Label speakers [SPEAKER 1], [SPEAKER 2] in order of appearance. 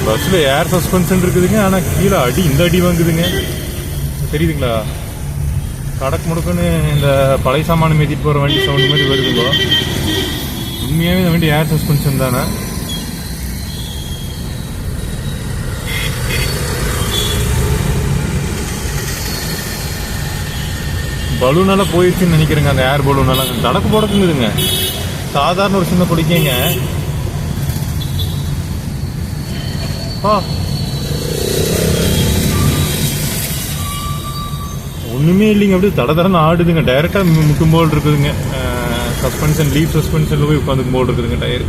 [SPEAKER 1] பஸ்ல ஏர் சஸ்பென்ஷன் இருக்குதுங்க. ஆனால் கீழே அடி இந்த அடி வாங்குதுங்க. தெரியுதுங்களா? கடக்கு முடுக்குன்னு இந்த பழைய சாமான மீதிட்டு போகிற வண்டி சவுண்ட் மாதிரி வருதுங்க. உண்மையாகவே இந்த வண்டி ஏர் சஸ்பென்ஷன் தானே? பலூனெல்லாம் போயிடுச்சுன்னு நினைக்கிறேங்க. அந்த ஏர் பலூனெல்லாம் தடக்கு போடக்குங்குதுங்க. சாதாரண ஒரு சின்ன பிடிக்கங்க. ஒண்ணுமே இல்லைங்க. அப்படியே தடன்னு ஆடுதுங்க. டைரக்டா முட்டும் போல் இருக்குதுங்க. சஸ்பென்ஷன் லீவ் சஸ்பென்ஷன்ல போய் உட்காந்துக்கும் போல் இருக்குதுங்க டயர்.